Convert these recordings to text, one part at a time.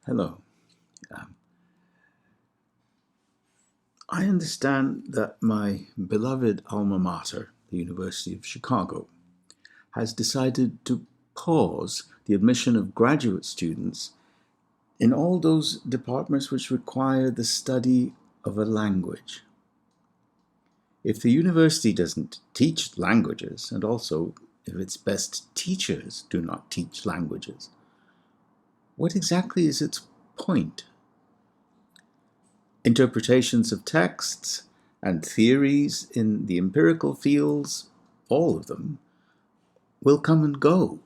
Hello. Um, I understand that my beloved alma mater, the University of Chicago, has decided to pause the admission of graduate students in all those departments which require the study of a language. If the university doesn't teach languages, and also if its best teachers do not teach languages, what exactly is its point? Interpretations of texts and theories in the empirical fields, all of them, will come and go.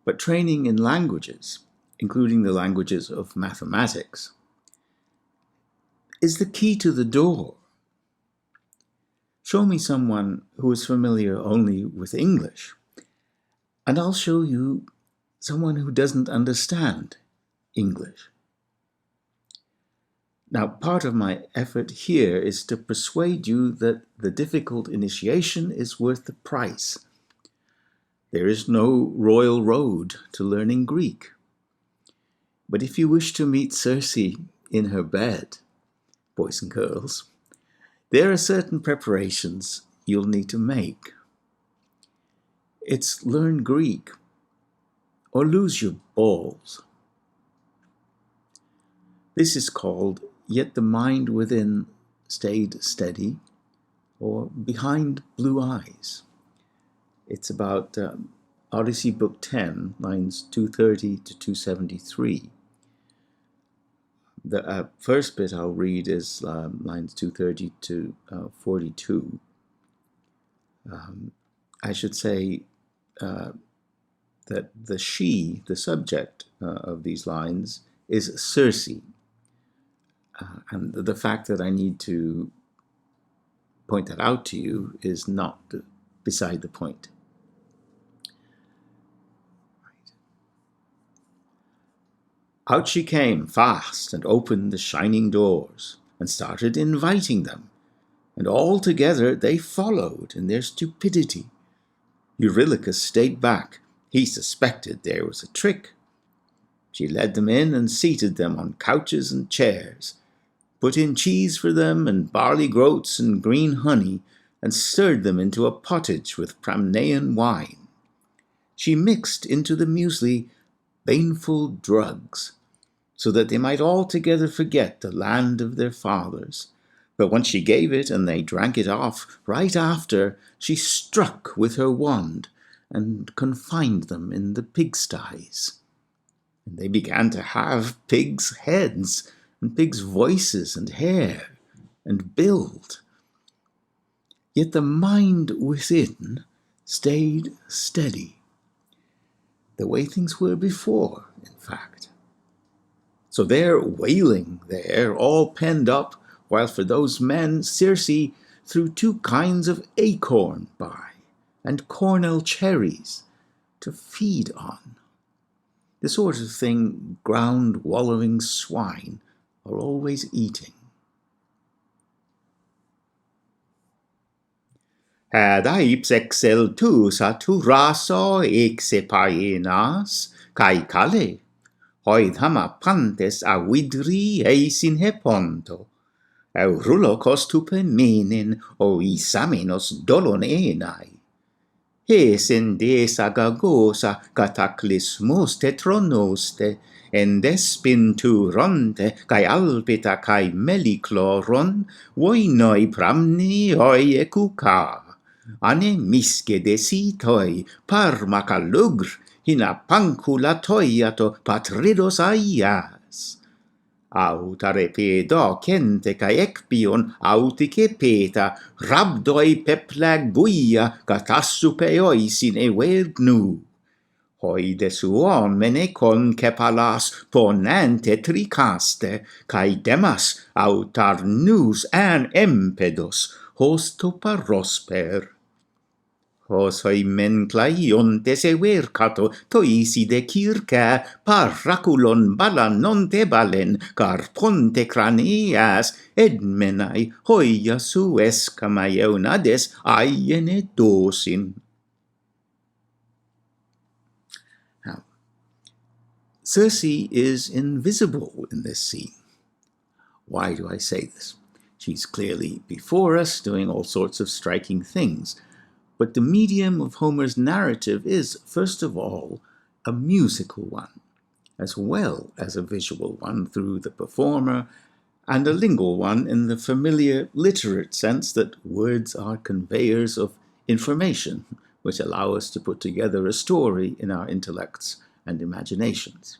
But training in languages, including the languages of mathematics, is the key to the door. Show me someone who is familiar only with English, and I'll show you someone who doesn't understand English. Now, part of my effort here is to persuade you that the difficult initiation is worth the price. There is no royal road to learning Greek. But if you wish to meet Circe in her bed, boys and girls, there are certain preparations you'll need to make. It's learn Greek or lose your balls. This is called Yet the Mind Within Stayed Steady, or Behind Blue Eyes. It's about Odyssey Book 10, lines 230 to 273. The first bit I'll read is lines 230 to 42. I should say that the subject of these lines, is Circe. And the fact that I need to point that out to you is not beside the point. Out she came fast and opened the shining doors and started inviting them, and all together they followed in their stupidity. Eurylochus stayed back. He suspected there was a trick. She led them in and seated them on couches and chairs, put in cheese for them and barley groats and green honey, and stirred them into a pottage with Pramnean wine. She mixed into the muesli baneful drugs, so that they might altogether forget the land of their fathers. But when she gave it and they drank it off, right after, she struck with her wand and confined them in the pigsties. And they began to have pigs' heads and pigs' voices and hair and build. Yet the mind within stayed steady, the way things were before, in fact. So they're wailing there, all penned up, while for those men Circe threw 2 kinds of acorn by, and cornel cherries to feed on. The sort of thing ground wallowing swine are always eating. Hädaips exceltus aturaso exepaenas, kai kale, hoid hamapantes avidri eisin heponto, eurulokos tupemenin o isamenos dolonenae. Hesen des agagosa cataclysmos tetronoste, endespin tu ronte, kai alpita kai melicloron, voinoi pramni oi ecuca. Ane misce desitoi, parmacalugr, hina pancula toiato patridos aias. Aut arepedo cente cae ecpion autice peta, rabdoi peplaguia catassupeoi sine vergnu. Hoi desuon menecon cepalas ponente tricaste, cae demas aut arnus an empedos, hosto parosper. Hos hoi men claiontes evercato toisi de circa paraculon balan non tebalen car ponte craneas edmenai hoia suesca maionades aiene dosin. Now, Circe is invisible in this scene. Why do I say this? She's clearly before us, doing all sorts of striking things. But the medium of Homer's narrative is, first of all, a musical one, as well as a visual one through the performer, and a lingual one in the familiar literate sense that words are conveyors of information, which allow us to put together a story in our intellects and imaginations.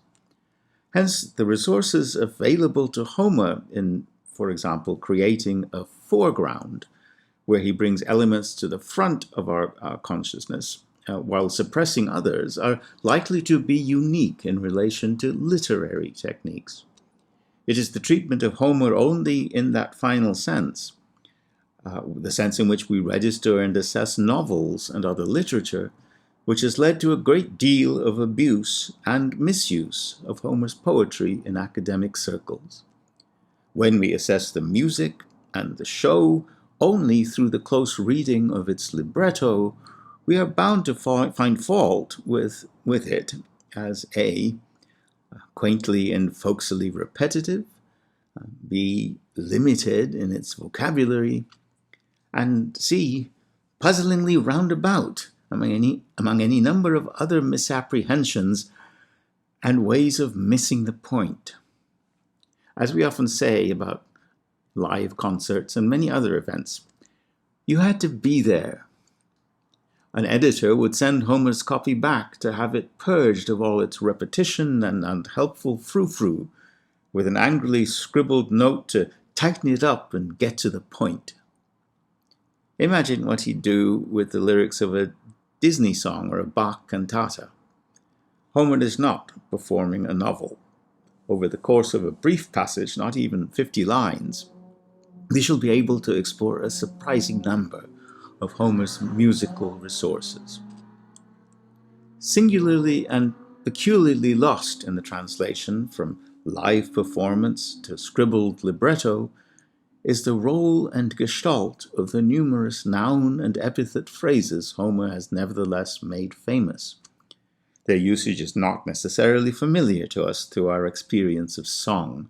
Hence, the resources available to Homer in, for example, creating a foreground, where he brings elements to the front of our consciousness, while suppressing others, are likely to be unique in relation to literary techniques. It is the treatment of Homer only in that final sense, the sense in which we register and assess novels and other literature, which has led to a great deal of abuse and misuse of Homer's poetry in academic circles. When we assess the music and the show only through the close reading of its libretto, we are bound to find fault with it as A, quaintly and folksily repetitive, B, limited in its vocabulary, and C, puzzlingly roundabout among any number of other misapprehensions and ways of missing the point. As we often say about live concerts and many other events, you had to be there. An editor would send Homer's copy back to have it purged of all its repetition and unhelpful frou-frou, with an angrily scribbled note to tighten it up and get to the point. Imagine what he'd do with the lyrics of a Disney song or a Bach cantata. Homer is not performing a novel. Over the course of a brief passage, not even 50 lines, we shall be able to explore a surprising number of Homer's musical resources. Singularly and peculiarly lost in the translation from live performance to scribbled libretto is the role and gestalt of the numerous noun and epithet phrases Homer has nevertheless made famous. Their usage is not necessarily familiar to us through our experience of song.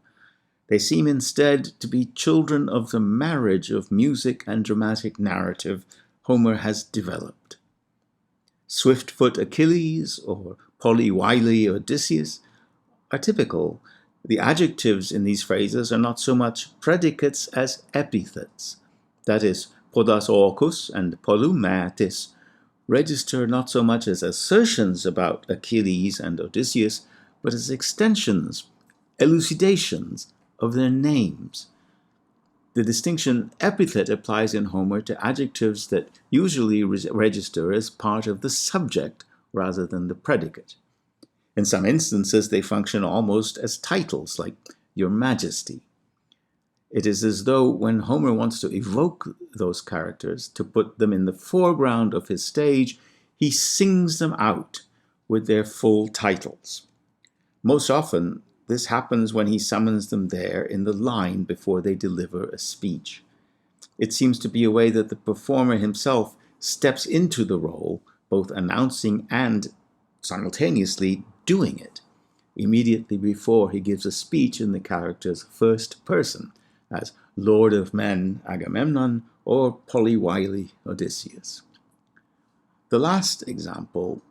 They seem instead to be children of the marriage of music and dramatic narrative Homer has developed. Swift-foot Achilles or Polly-Wily Odysseus are typical. The adjectives in these phrases are not so much predicates as epithets. That is, podas orcus and polumatis register not so much as assertions about Achilles and Odysseus, but as extensions, elucidations of their names. The distinction epithet applies in Homer to adjectives that usually register as part of the subject rather than the predicate. In some instances, they function almost as titles, like Your Majesty. It is as though when Homer wants to evoke those characters, to put them in the foreground of his stage, he sings them out with their full titles. Most often, this happens when he summons them there in the line before they deliver a speech. It seems to be a way that the performer himself steps into the role, both announcing and simultaneously doing it, immediately before he gives a speech in the character's first person, as Lord of Men Agamemnon or Polly-Wily Odysseus. The last example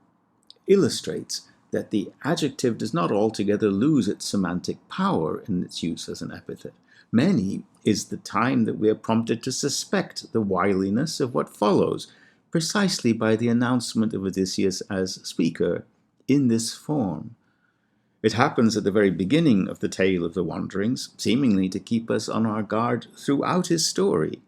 illustrates that the adjective does not altogether lose its semantic power in its use as an epithet. Many is the time that we are prompted to suspect the wiliness of what follows, precisely by the announcement of Odysseus as speaker in this form. It happens at the very beginning of the tale of the wanderings, seemingly to keep us on our guard throughout his story.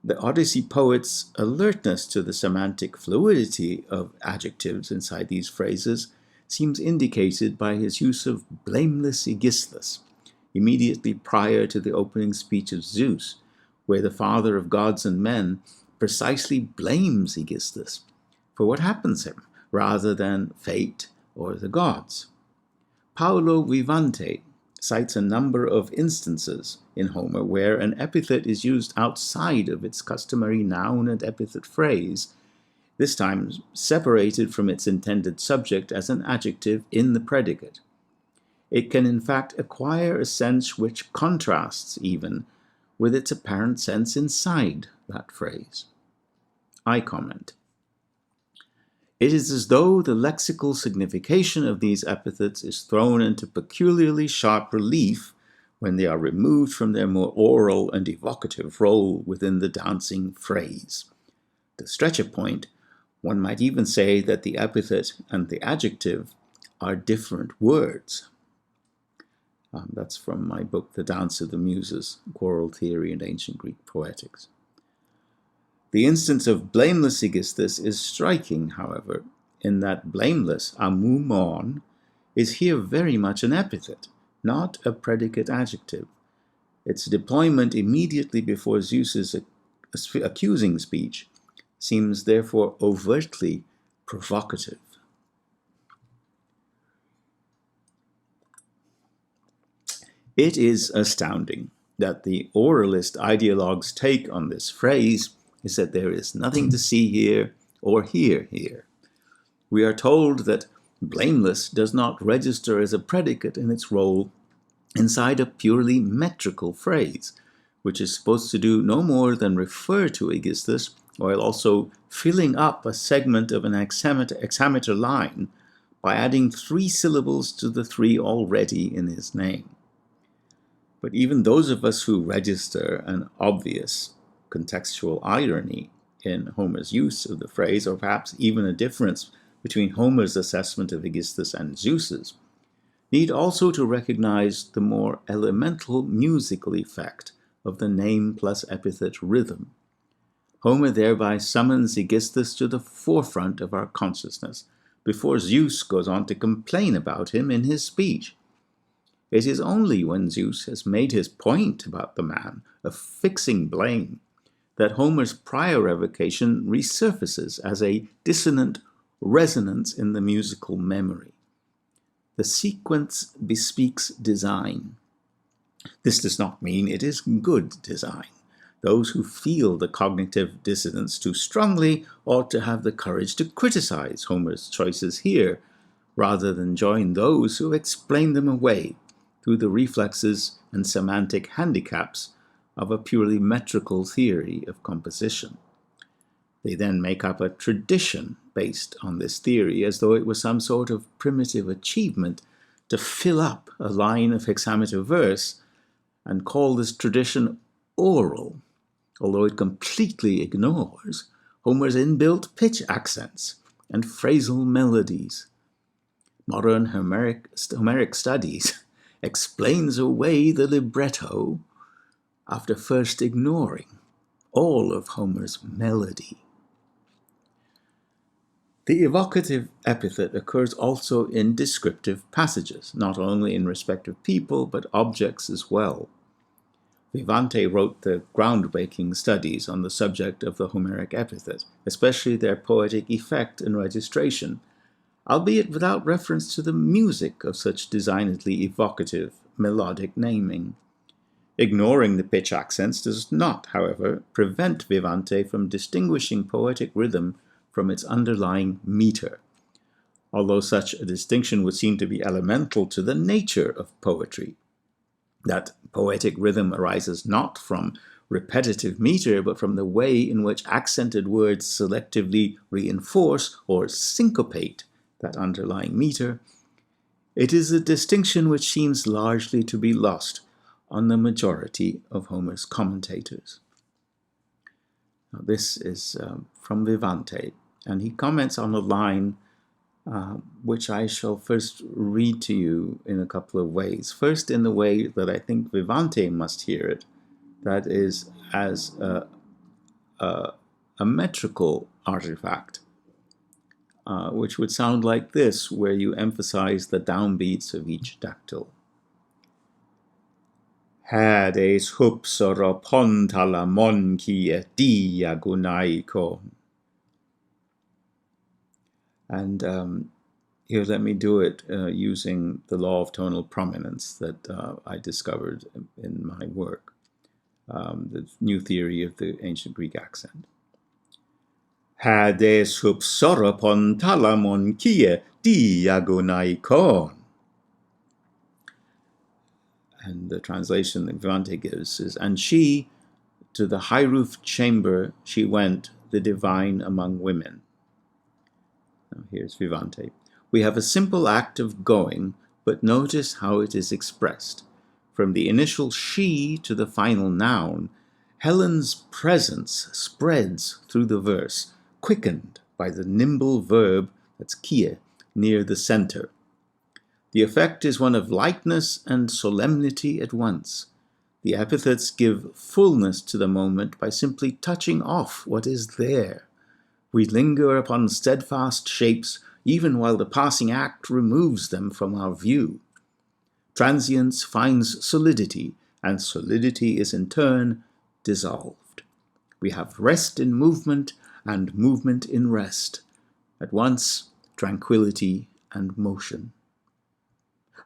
The Odyssey poet's alertness to the semantic fluidity of adjectives inside these phrases seems indicated by his use of blameless Aegisthus, immediately prior to the opening speech of Zeus, where the father of gods and men precisely blames Aegisthus for what happens to him, rather than fate or the gods. Paolo Vivante cites a number of instances in Homer where an epithet is used outside of its customary noun and epithet phrase, this time separated from its intended subject as an adjective in the predicate. It can in fact acquire a sense which contrasts even with its apparent sense inside that phrase. I comment. It is as though the lexical signification of these epithets is thrown into peculiarly sharp relief when they are removed from their more oral and evocative role within the dancing phrase. To stretch a point, one might even say that the epithet and the adjective are different words. That's from my book, The Dance of the Muses, Choral Theory and Ancient Greek Poetics. The instance of blameless Aegisthus is striking, however, in that blameless, amumon, is here very much an epithet, not a predicate adjective. Its deployment immediately before Zeus's accusing speech seems therefore overtly provocative. It is astounding that the oralist ideologue's take on this phrase is that there is nothing to see here or hear here. We are told that blameless does not register as a predicate in its role inside a purely metrical phrase, which is supposed to do no more than refer to Aegisthus while also filling up a segment of an hexameter line by adding 3 syllables to the 3 already in his name. But even those of us who register an obvious contextual irony in Homer's use of the phrase, or perhaps even a difference between Homer's assessment of Aegisthus and Zeus's, need also to recognize the more elemental musical effect of the name plus epithet rhythm. Homer thereby summons Aegisthus to the forefront of our consciousness, before Zeus goes on to complain about him in his speech. It is only when Zeus has made his point about the man of fixing blame that Homer's prior evocation resurfaces as a dissonant resonance in the musical memory. The sequence bespeaks design. This does not mean it is good design. Those who feel the cognitive dissonance too strongly ought to have the courage to criticize Homer's choices here, rather than join those who explain them away through the reflexes and semantic handicaps of a purely metrical theory of composition. They then make up a tradition based on this theory as though it was some sort of primitive achievement to fill up a line of hexameter verse and call this tradition oral, although it completely ignores Homer's inbuilt pitch accents and phrasal melodies. Modern Homeric studies explains away the libretto after first ignoring all of Homer's melody. The evocative epithet occurs also in descriptive passages, not only in respect of people, but objects as well. Vivante wrote the groundbreaking studies on the subject of the Homeric epithet, especially their poetic effect and registration, albeit without reference to the music of such designedly evocative, melodic naming. Ignoring the pitch accents does not, however, prevent Vivante from distinguishing poetic rhythm from its underlying meter, although such a distinction would seem to be elemental to the nature of poetry, that poetic rhythm arises not from repetitive meter, but from the way in which accented words selectively reinforce or syncopate that underlying meter. It is a distinction which seems largely to be lost on the majority of Homer's commentators. Now, this is from Vivante, and he comments on a line which I shall first read to you in a couple of ways. First, in the way that I think Vivante must hear it, that is as a metrical artifact, which would sound like this, where you emphasize the downbeats of each dactyl. Hades hupsoropon ki et diagonaikon. And here, let me do it using the law of tonal prominence that I discovered in my work, the new theory of the ancient Greek accent. Hades hupsoropon talamon kie diagonaikon. And the translation that Vivante gives is, and she, to the high-roofed chamber she went, the divine among women. Now here's Vivante. We have a simple act of going, but notice how it is expressed. From the initial she to the final noun, Helen's presence spreads through the verse, quickened by the nimble verb, that's kie, near the center. The effect is one of lightness and solemnity at once. The epithets give fullness to the moment by simply touching off what is there. We linger upon steadfast shapes even while the passing act removes them from our view. Transience finds solidity, and solidity is in turn dissolved. We have rest in movement and movement in rest, at once tranquility and motion.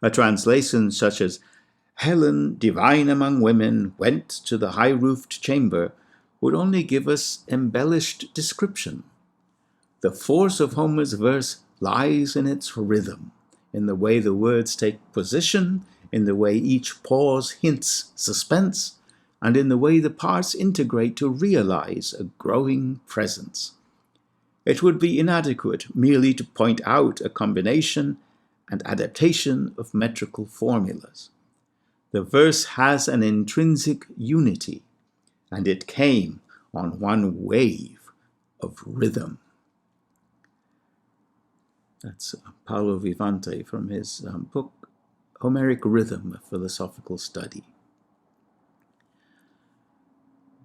A translation such as Helen, divine among women, went to the high-roofed chamber would only give us embellished description. The force of Homer's verse lies in its rhythm, in the way the words take position, in the way each pause hints suspense, and in the way the parts integrate to realize a growing presence. It would be inadequate merely to point out a combination and adaptation of metrical formulas. The verse has an intrinsic unity, and it came on one wave of rhythm. That's Paolo Vivante from his book, Homeric Rhythm, A Philosophical Study.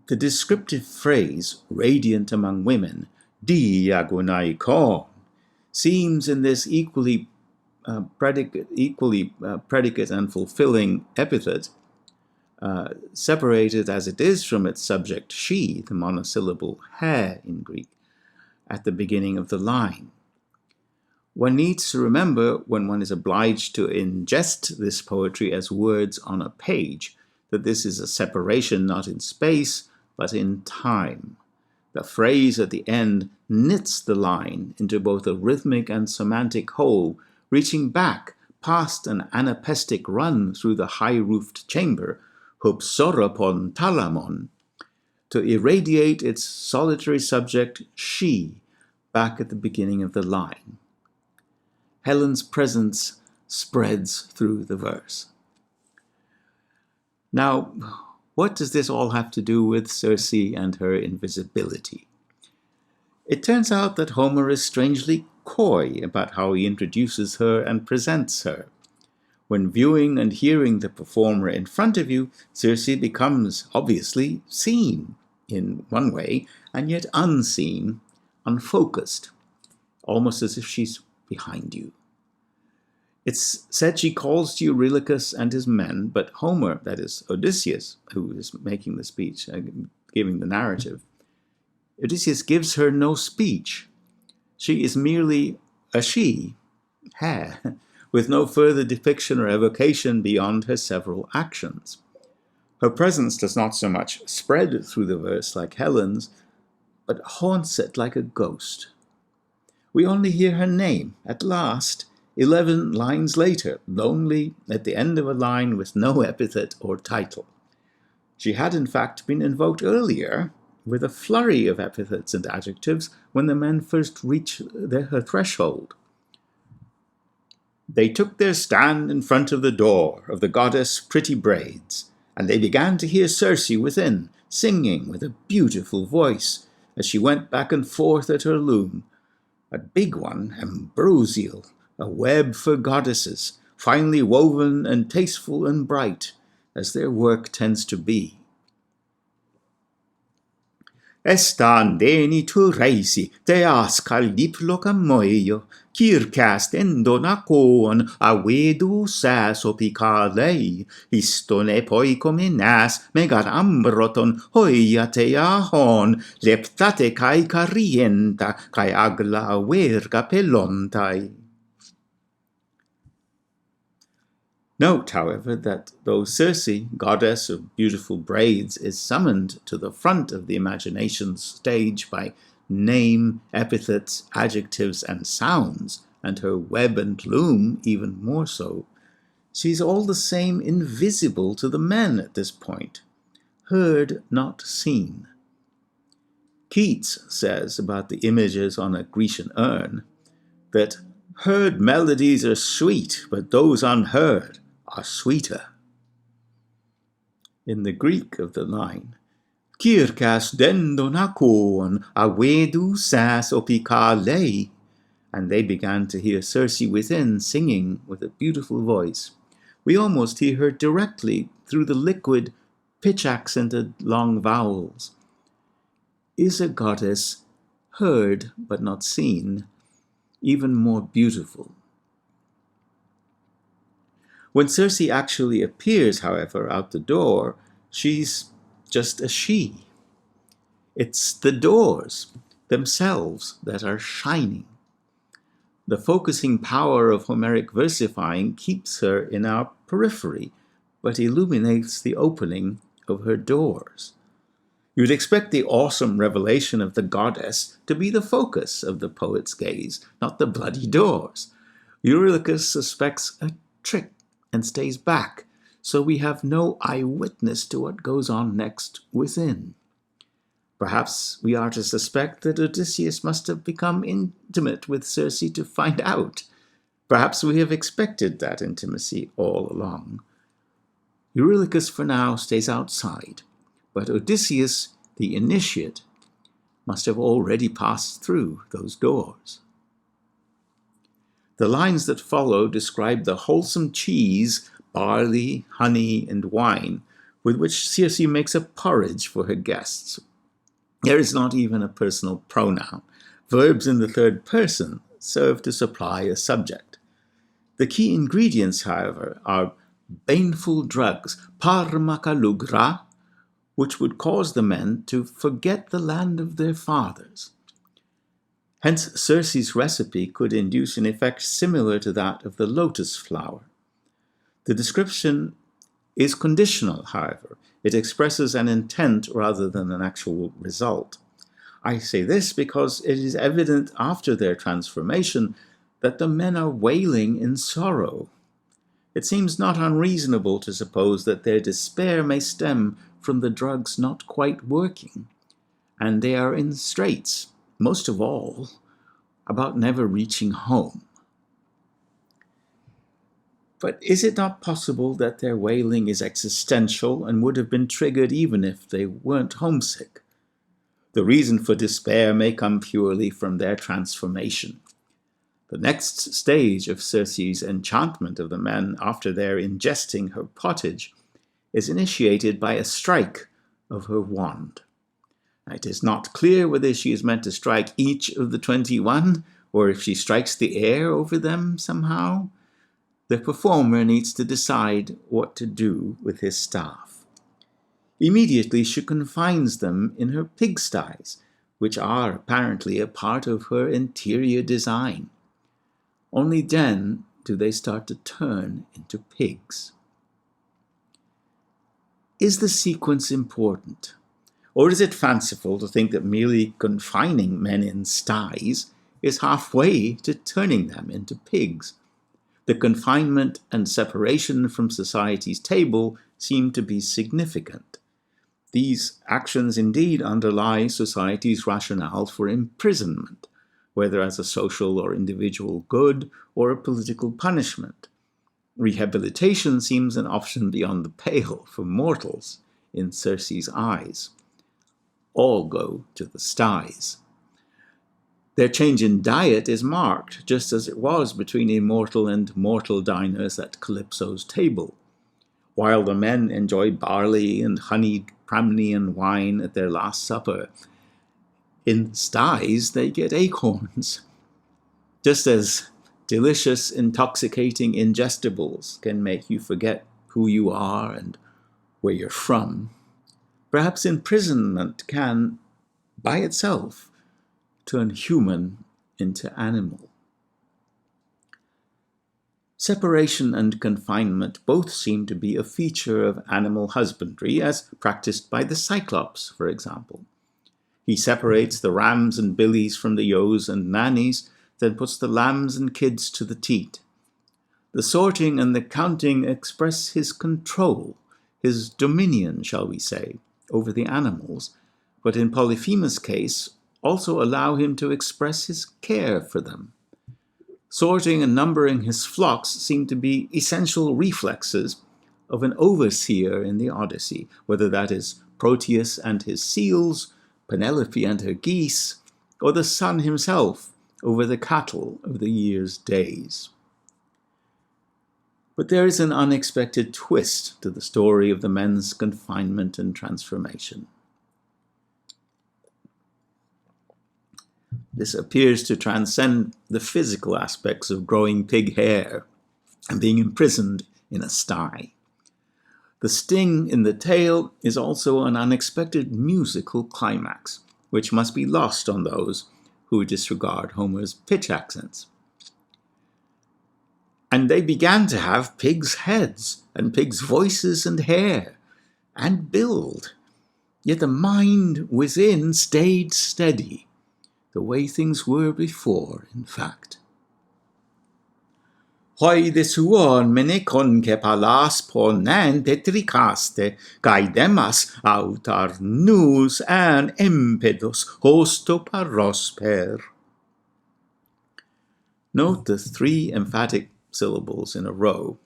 The descriptive phrase, radiant among women, diagonaikon, seems in this equally predicate and fulfilling epithet, separated as it is from its subject she, the monosyllable he in Greek, at the beginning of the line. One needs to remember, when one is obliged to ingest this poetry as words on a page, that this is a separation not in space, but in time. The phrase at the end knits the line into both a rhythmic and semantic whole, reaching back past an anapestic run through the high-roofed chamber, hupsoropon talamon, to irradiate its solitary subject, she, back at the beginning of the line. Helen's presence spreads through the verse. Now, what does this all have to do with Circe and her invisibility? It turns out that Homer is strangely coy about how he introduces her and presents her. When viewing and hearing the performer in front of you, Circe becomes obviously seen in one way, and yet unseen, unfocused, almost as if she's behind you. It's said she calls to Eurylochus and his men, but Homer, that is Odysseus, who is making the speech, giving the narrative, Odysseus gives her no speech. She is merely a she, with no further depiction or evocation beyond her several actions. Her presence does not so much spread through the verse like Helen's, but haunts it like a ghost. We only hear her name, at last, 11 lines later, lonely at the end of a line with no epithet or title. She had in fact been invoked earlier with a flurry of epithets and adjectives when the men first reached her threshold. They took their stand in front of the door of the goddess Pretty Braids, and they began to hear Circe within, singing with a beautiful voice as she went back and forth at her loom, a big one, ambrosial, a web for goddesses, finely woven and tasteful and bright, as their work tends to be. Estandeni tu reisi, teas caliploca moio, circast endonacon, avedu sas opicalei, istone poi comenas, megat ambroton, hoia teahon, leptate cae carienta, cae agla verga pelontai. Note, however, that though Circe, goddess of beautiful braids, is summoned to the front of the imagination's stage by name, epithets, adjectives, and sounds, and her web and loom even more so, she's all the same invisible to the men at this point, heard, not seen. Keats says about the images on a Grecian urn that heard melodies are sweet, but those unheard are sweeter. In the Greek of the line, Kirkas dendonakon awedu sas opikale, and they began to hear Circe within singing with a beautiful voice. We almost hear her directly through the liquid, pitch-accented long vowels. Is a goddess heard but not seen even more beautiful? When Circe actually appears, however, out the door, she's just a she. It's the doors themselves that are shining. The focusing power of Homeric versifying keeps her in our periphery, but illuminates the opening of her doors. You'd expect the awesome revelation of the goddess to be the focus of the poet's gaze, not the bloody doors. Eurylochus suspects a trick and stays back, so we have no eyewitness to what goes on next within. Perhaps we are to suspect that Odysseus must have become intimate with Circe to find out. Perhaps we have expected that intimacy all along. Eurylochus for now stays outside, but Odysseus, the initiate, must have already passed through those doors. The lines that follow describe the wholesome cheese, barley, honey, and wine with which Circe makes a porridge for her guests. There is not even a personal pronoun. Verbs in the third person serve to supply a subject. The key ingredients, however, are baneful drugs, parmakalugra, which would cause the men to forget the land of their fathers. Hence, Circe's recipe could induce an effect similar to that of the lotus flower. The description is conditional, however. It expresses an intent rather than an actual result. I say this because it is evident after their transformation that the men are wailing in sorrow. It seems not unreasonable to suppose that their despair may stem from the drugs not quite working, and they are in straits, most of all, about never reaching home. But is it not possible that their wailing is existential and would have been triggered even if they weren't homesick? The reason for despair may come purely from their transformation. The next stage of Circe's enchantment of the men after their ingesting her pottage is initiated by a strike of her wand. It is not clear whether she is meant to strike each of the 21, or if she strikes the air over them somehow. The performer needs to decide what to do with his staff. Immediately she confines them in her pigsties, which are apparently a part of her interior design. Only then do they start to turn into pigs. Is the sequence important? Or is it fanciful to think that merely confining men in sties is halfway to turning them into pigs? The confinement and separation from society's table seem to be significant. These actions indeed underlie society's rationale for imprisonment, whether as a social or individual good or a political punishment. Rehabilitation seems an option beyond the pale for mortals in Circe's eyes. All go to the sties. Their change in diet is marked, just as it was between immortal and mortal diners at Calypso's table. While the men enjoy barley and honeyed Pramnian wine at their last supper, in sties they get acorns. Just as delicious, intoxicating ingestibles can make you forget who you are and where you're from, perhaps imprisonment can, by itself, turn human into animal. Separation and confinement both seem to be a feature of animal husbandry, as practiced by the Cyclops, for example. He separates the rams and billies from the ewes and nannies, then puts the lambs and kids to the teat. The sorting and the counting express his control, his dominion, shall we say, over the animals, but in Polyphemus' case, also allow him to express his care for them. Sorting and numbering his flocks seem to be essential reflexes of an overseer in the Odyssey, whether that is Proteus and his seals, Penelope and her geese, or the sun himself over the cattle of the year's days. But there is an unexpected twist to the story of the men's confinement and transformation. This appears to transcend the physical aspects of growing pig hair and being imprisoned in a sty. The sting in the tale is also an unexpected musical climax, which must be lost on those who disregard Homer's pitch accents. And they began to have pigs' heads, and pigs' voices and hair, and build. Yet the mind within stayed steady, the way things were before, in fact. Hoi de suon mene conce palas ponen tetricaste, gaidemas autar nous an empedos hosto parosper. Note the 3 emphatic syllables in a row,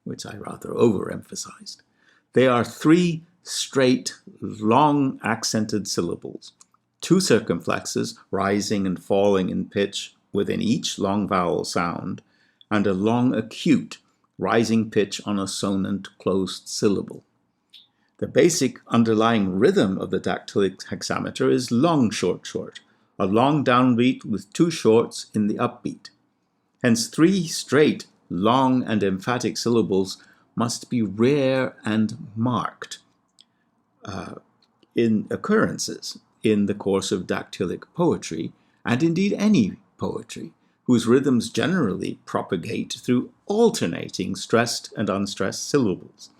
which I rather overemphasized. They are 3 straight, long accented syllables, 2 circumflexes rising and falling in pitch within each long vowel sound, and a long acute rising pitch on a sonant closed syllable. The basic underlying rhythm of the dactylic hexameter is long, short, short, a long downbeat with 2 shorts in the upbeat. Hence 3 straight, long and emphatic syllables must be rare and marked in occurrences in the course of dactylic poetry, and indeed any poetry, whose rhythms generally propagate through alternating stressed and unstressed syllables.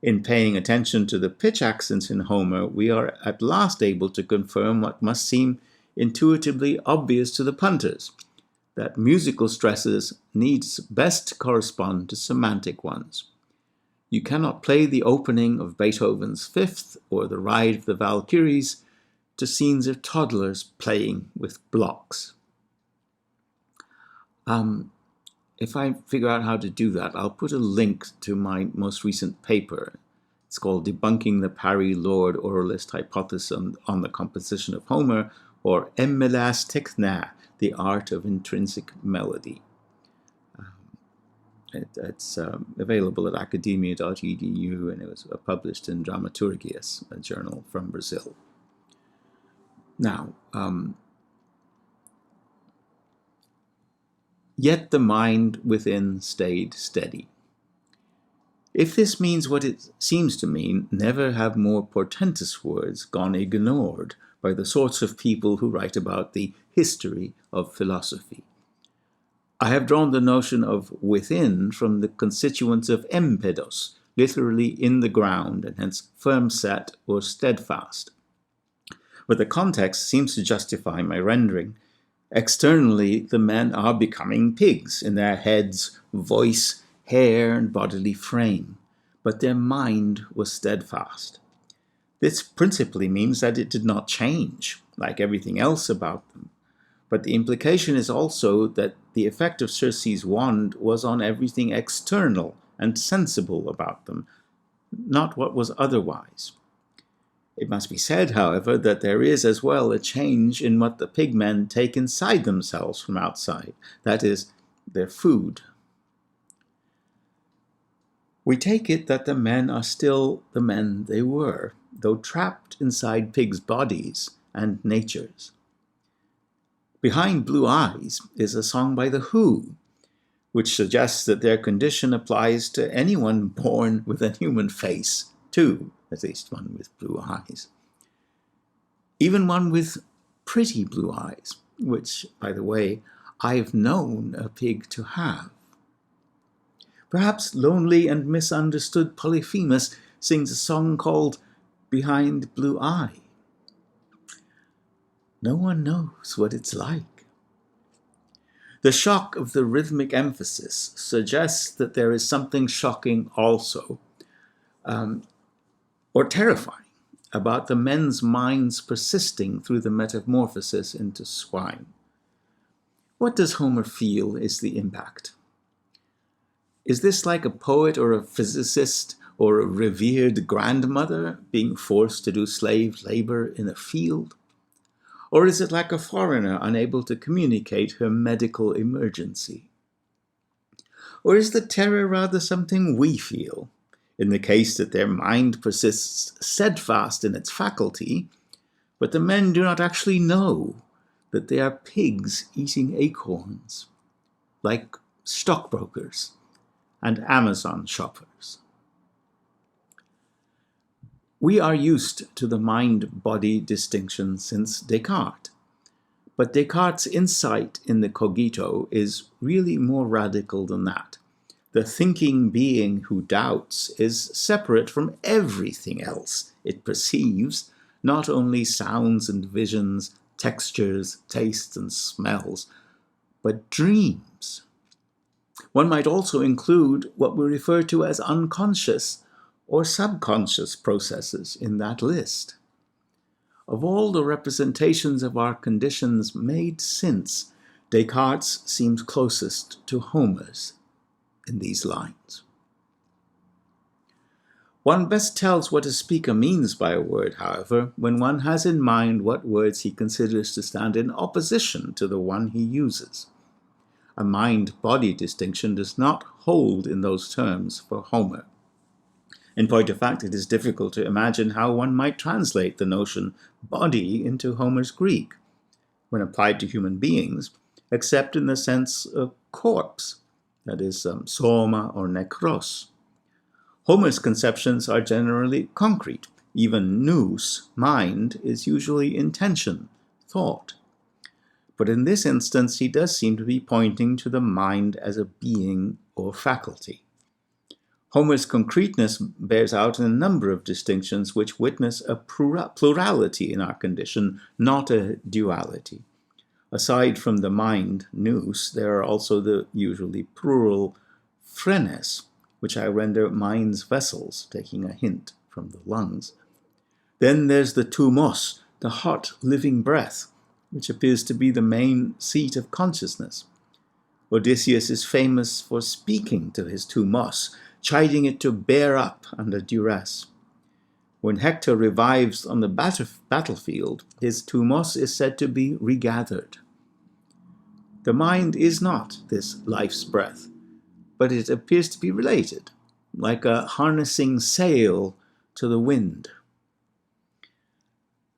In paying attention to the pitch accents in Homer, we are at last able to confirm what must seem intuitively obvious to the punters, that musical stresses needs best correspond to semantic ones. You cannot play the opening of Beethoven's Fifth or the Ride of the Valkyries to scenes of toddlers playing with blocks. If I figure out how to do that, I'll put a link to my most recent paper. It's called Debunking the Parry-Lord Oralist Hypothesis on the Composition of Homer, or Emmelas Techna, the Art of Intrinsic Melody. It's available at academia.edu, and it was published in Dramaturgias, a journal from Brazil. Now, yet the mind within stayed steady. If this means what it seems to mean, never have more portentous words gone ignored by the sorts of people who write about the history of philosophy. I have drawn the notion of within from the constituents of empedos, literally in the ground, and hence firm set or steadfast. But the context seems to justify my rendering. Externally, the men are becoming pigs in their heads, voice, hair, and bodily frame, but their mind was steadfast. This principally means that it did not change, like everything else about them. But the implication is also that the effect of Circe's wand was on everything external and sensible about them, not what was otherwise. It must be said, however, that there is as well a change in what the pigmen take inside themselves from outside, that is, their food. We take it that the men are still the men they were, though trapped inside pigs' bodies and natures. Behind Blue Eyes is a song by The Who, which suggests that their condition applies to anyone born with a human face, too, at least one with blue eyes. Even one with pretty blue eyes, which, by the way, I've known a pig to have. Perhaps lonely and misunderstood Polyphemus sings a song called Behind Blue Eye. No one knows what it's like. The shock of the rhythmic emphasis suggests that there is something shocking also, or terrifying, about the men's minds persisting through the metamorphosis into swine. What does Homer feel is the impact? Is this like a poet or a physicist or a revered grandmother being forced to do slave labor in a field? Or is it like a foreigner unable to communicate her medical emergency? Or is the terror rather something we feel, in the case that their mind persists steadfast in its faculty, but the men do not actually know that they are pigs eating acorns, like stockbrokers and Amazon shoppers? We are used to the mind-body distinction since Descartes, but Descartes' insight in the cogito is really more radical than that. The thinking being who doubts is separate from everything else it perceives, not only sounds and visions, textures, tastes and smells, but dreams. One might also include what we refer to as unconscious or subconscious processes in that list. Of all the representations of our conditions made since, Descartes seems closest to Homer's in these lines. One best tells what a speaker means by a word, however, when one has in mind what words he considers to stand in opposition to the one he uses. A mind-body distinction does not hold in those terms for Homer. In point of fact, it is difficult to imagine how one might translate the notion body into Homer's Greek, when applied to human beings, except in the sense of corpse, that is, soma or nekros. Homer's conceptions are generally concrete. Even nous, mind, is usually intention, thought. But in this instance, he does seem to be pointing to the mind as a being or faculty. Homer's concreteness bears out in a number of distinctions which witness a plurality in our condition, not a duality. Aside from the mind, nous, there are also the usually plural phrenes, which I render mind's vessels, taking a hint from the lungs. Then there's the thumos, the hot living breath, which appears to be the main seat of consciousness. Odysseus is famous for speaking to his thumos, chiding it to bear up under duress. When Hector revives on the battlefield, his thumos is said to be regathered. The mind is not this life's breath, but it appears to be related, like a harnessing sail to the wind.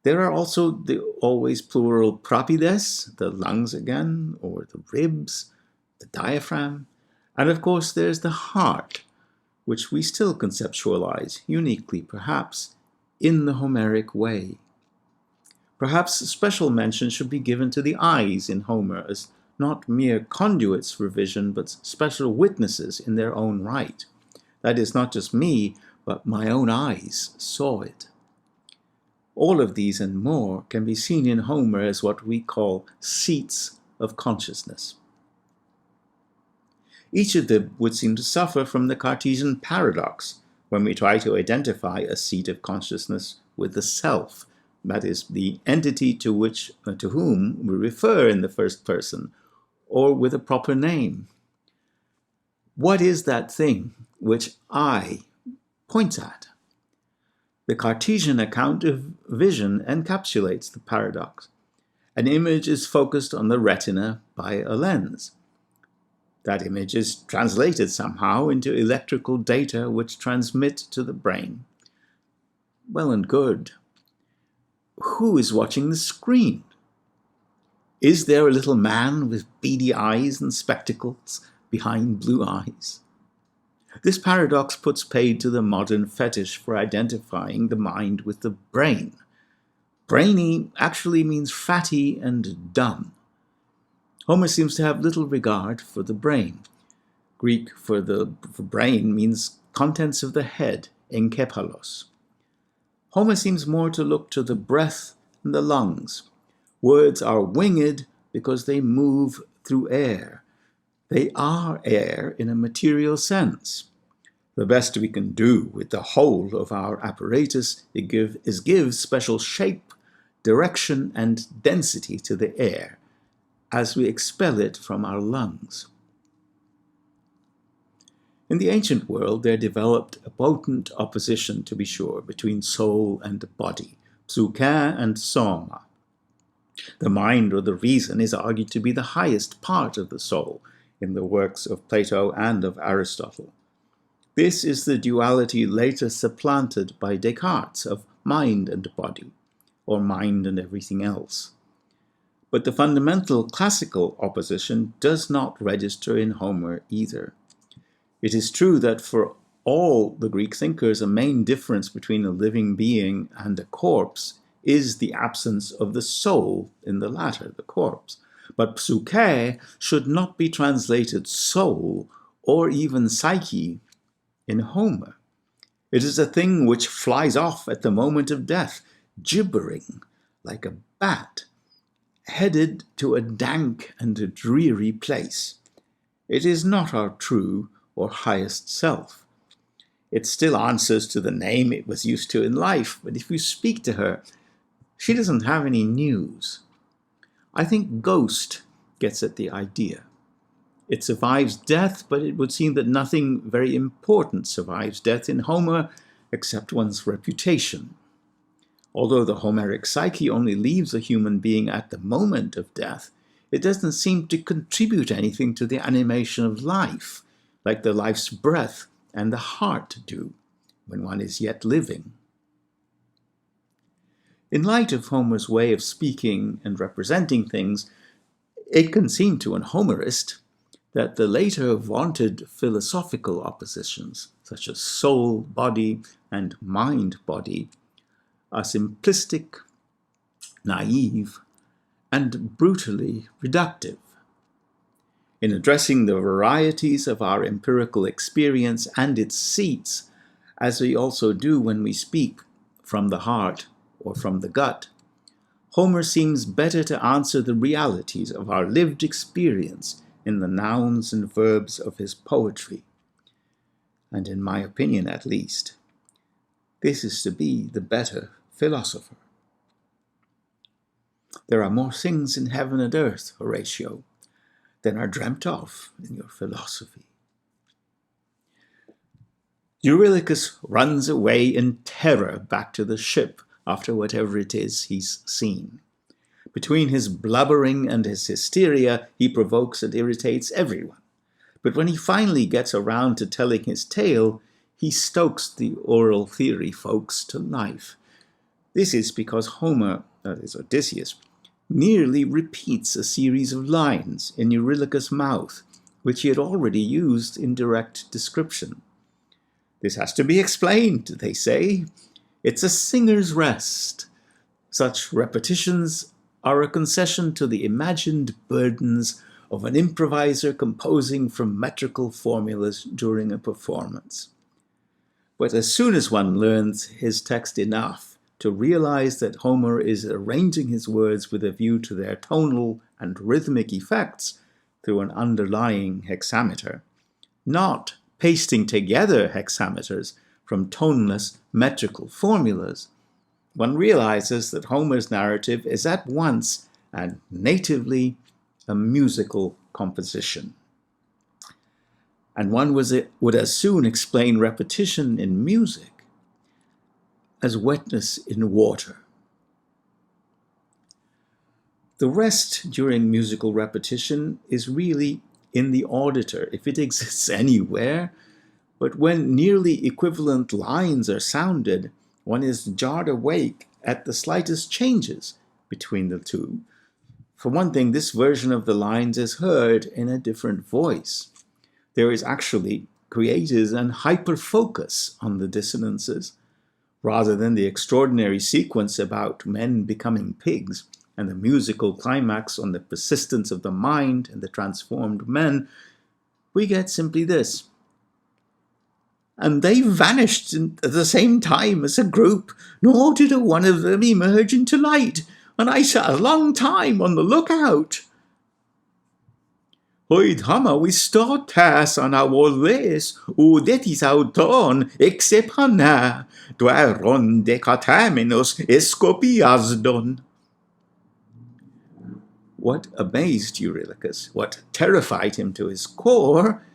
There are also the always plural propides, the lungs again, or the ribs, the diaphragm, and of course there's the heart, which we still conceptualize, uniquely perhaps, in the Homeric way. Perhaps special mention should be given to the eyes in Homer as not mere conduits for vision, but special witnesses in their own right. That is, not just me, but my own eyes saw it. All of these and more can be seen in Homer as what we call seats of consciousness. Each of them would seem to suffer from the Cartesian paradox when we try to identify a seat of consciousness with the self, that is, the entity to whom we refer in the first person, or with a proper name. What is that thing which I points at? The Cartesian account of vision encapsulates the paradox. An image is focused on the retina by a lens. That image is translated somehow into electrical data which transmit to the brain. Well and good. Who is watching the screen? Is there a little man with beady eyes and spectacles behind blue eyes? This paradox puts paid to the modern fetish for identifying the mind with the brain. Brainy actually means fatty and dumb. Homer seems to have little regard for the brain. Greek for brain means contents of the head, enkepalos. Homer seems more to look to the breath and the lungs, Words are winged because they move through air. They are air in a material sense. The best we can do with the whole of our apparatus is give special shape, direction, and density to the air as we expel it from our lungs. In the ancient world, there developed a potent opposition, to be sure, between soul and body, psyche and soma. The mind or the reason is argued to be the highest part of the soul in the works of Plato and of Aristotle. This is the duality later supplanted by Descartes of mind and body, or mind and everything else. But the fundamental classical opposition does not register in Homer either. It is true that for all the Greek thinkers, a main difference between a living being and a corpse is the absence of the soul in the latter, the corpse. But psyche should not be translated soul or even psyche in Homer. It is a thing which flies off at the moment of death, gibbering like a bat, headed to a dank and a dreary place. It is not our true or highest self. It still answers to the name it was used to in life, but if you speak to her, she doesn't have any news. I think ghost gets at the idea. It survives death, but it would seem that nothing very important survives death in Homer except one's reputation. Although the Homeric psyche only leaves a human being at the moment of death, it doesn't seem to contribute anything to the animation of life, like the life's breath and the heart do when one is yet living. In light of Homer's way of speaking and representing things, it can seem to an Homerist that the later vaunted philosophical oppositions, such as soul-body and mind-body, are simplistic, naive, and brutally reductive. In addressing the varieties of our empirical experience and its seats, as we also do when we speak from the heart or from the gut, Homer seems better to answer the realities of our lived experience in the nouns and verbs of his poetry. And in my opinion, at least, this is to be the better philosopher. There are more things in heaven and earth, Horatio, than are dreamt of in your philosophy. Eurylochus runs away in terror back to the ship after whatever it is he's seen. Between his blubbering and his hysteria, he provokes and irritates everyone. But when he finally gets around to telling his tale, he stokes the oral theory folks to life. This is because Homer, that is Odysseus, nearly repeats a series of lines in Eurylochus' mouth, which he had already used in direct description. This has to be explained, they say. It's a singer's rest. Such repetitions are a concession to the imagined burdens of an improviser composing from metrical formulas during a performance. But as soon as one learns his text enough to realize that Homer is arranging his words with a view to their tonal and rhythmic effects through an underlying hexameter, not pasting together hexameters from toneless metrical formulas, one realizes that Homer's narrative is at once and natively a musical composition. And one would as soon explain repetition in music as wetness in water. The rest during musical repetition is really in the auditor, if it exists anywhere, but when nearly equivalent lines are sounded, one is jarred awake at the slightest changes between the two. For one thing, this version of the lines is heard in a different voice. There is actually created an hyperfocus on the dissonances, rather than the extraordinary sequence about men becoming pigs and the musical climax on the persistence of the mind and the transformed men. We get simply this. And they vanished at the same time as a group, nor did a one of them emerge into light and I sat a long time on the lookout. Oed hama we stotas an awoles o detis auton exepana dueron decataminos escopiasdon. What amazed Eurylochus, what terrified him to his core,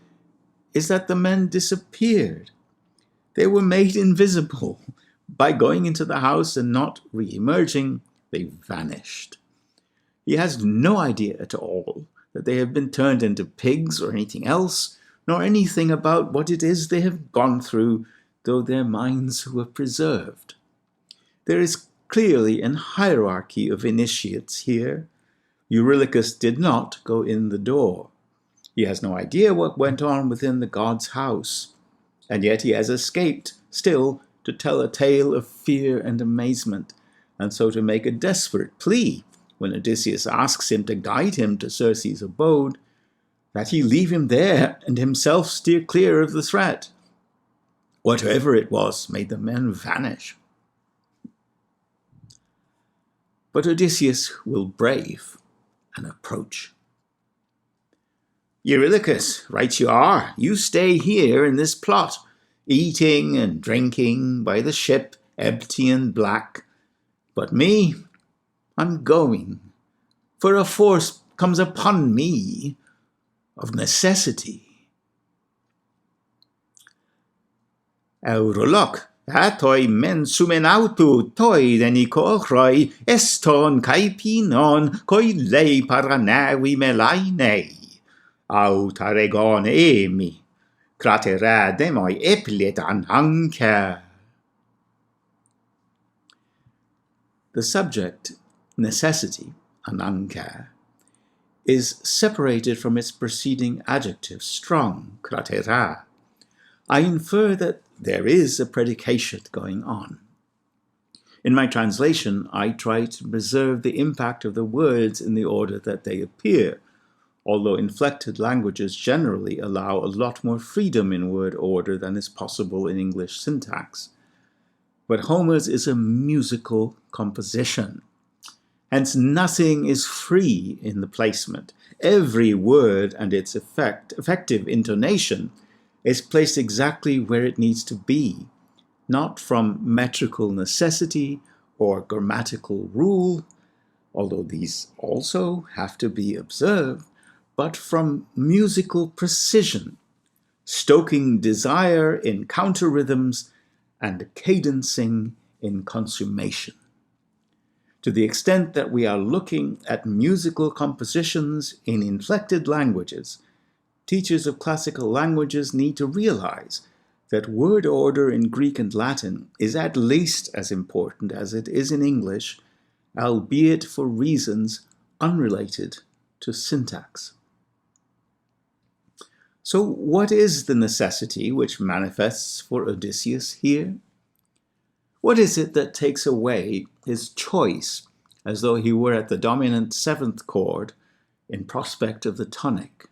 is that the men disappeared. They were made invisible. By going into the house and not re-emerging, they vanished. He has no idea at all that they have been turned into pigs or anything else, nor anything about what it is they have gone through, though their minds were preserved. There is clearly an hierarchy of initiates here. Eurylochus did not go in the door. He has no idea what went on within the god's house, and yet he has escaped still to tell a tale of fear and amazement, and so to make a desperate plea when Odysseus asks him to guide him to Circe's abode, that he leave him there and himself steer clear of the threat. Whatever it was made the men vanish. But Odysseus will brave and approach. Eurylochus, right you are. You stay here in this plot, eating and drinking by the ship, empty and black. But me, I'm going, for a force comes upon me of necessity. Euroloch, atoi men sumenautu toi denicochroi eston kai pinon koi lei paranavi melaine. Autaregon emi, cratera demoi eplet anhanker. The subject, necessity, ananker, is separated from its preceding adjective, strong, cratera. I infer that there is a predicate going on. In my translation, I try to preserve the impact of the words in the order that they appear, although inflected languages generally allow a lot more freedom in word order than is possible in English syntax. But Homer's is a musical composition. Hence, nothing is free in the placement. Every word and its effective intonation is placed exactly where it needs to be, not from metrical necessity or grammatical rule, although these also have to be observed, but from musical precision, stoking desire in counter rhythms and cadencing in consummation. To the extent that we are looking at musical compositions in inflected languages, teachers of classical languages need to realize that word order in Greek and Latin is at least as important as it is in English, albeit for reasons unrelated to syntax. So what is the necessity which manifests for Odysseus here? What is it that takes away his choice as though he were at the dominant seventh chord in prospect of the tonic?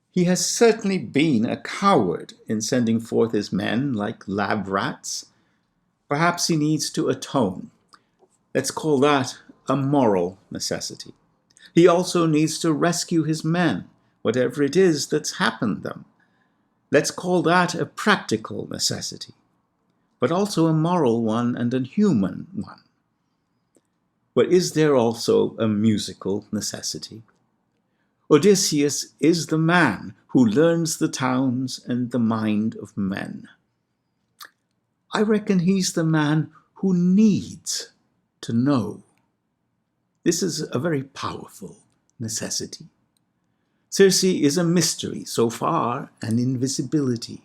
He has certainly been a coward in sending forth his men like lab rats. Perhaps he needs to atone. Let's call that a moral necessity. He also needs to rescue his men, whatever it is that's happened them. Let's call that a practical necessity, but also a moral one and a human one. But is there also a musical necessity? Odysseus is the man who learns the towns and the mind of men. I reckon he's the man who needs to know. This is a very powerful necessity. Circe is a mystery, so far an invisibility.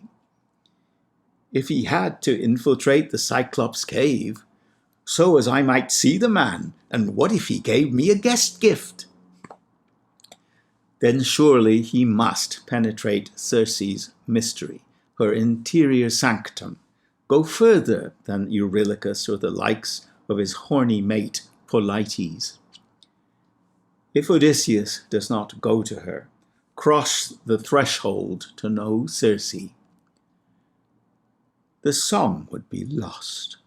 If he had to infiltrate the Cyclops' cave, so as I might see the man, and what if he gave me a guest gift? Then surely he must penetrate Circe's mystery, her interior sanctum, go further than Eurylochus or the likes of his horny mate Polites. If Odysseus does not go to her, cross the threshold to know Circe, the song would be lost.